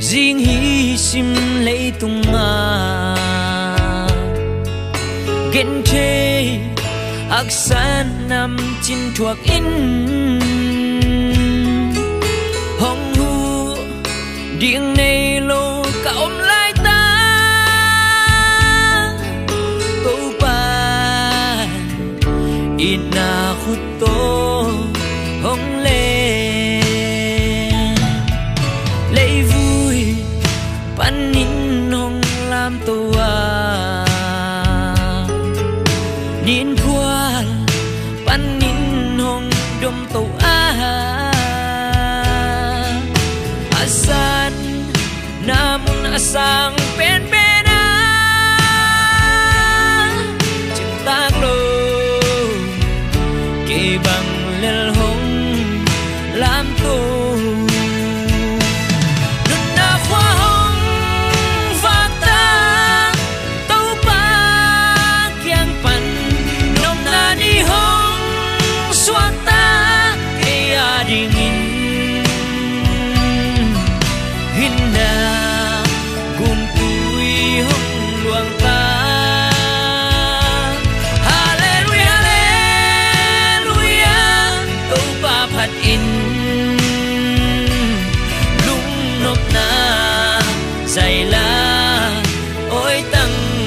riêng hi sim lấy tung nga gen che aksan nam chin thuak in hong hu đieng này lô cả lại ta câu bàn in na khut to hong lấy vui pan nín hong làm tô nín qua pan nín hong đom tô asan namun asang pen pena chừng tang lo kê bằng lel hong làm tô dày la ôi tăng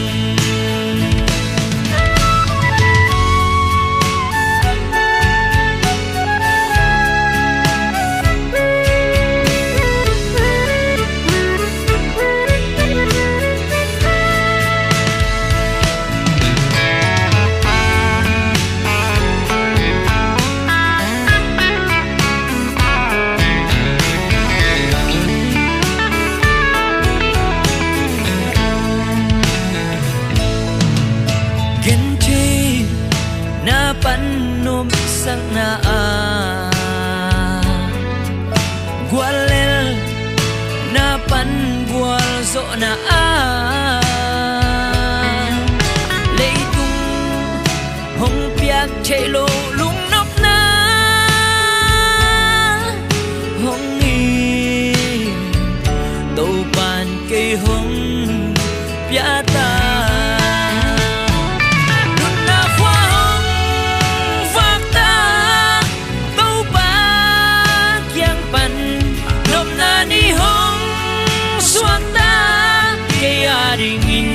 na panom sang na gualel na pan gual zo na leitung hong piak che lo lung nop na hong ni tô pan cây hong piata ring in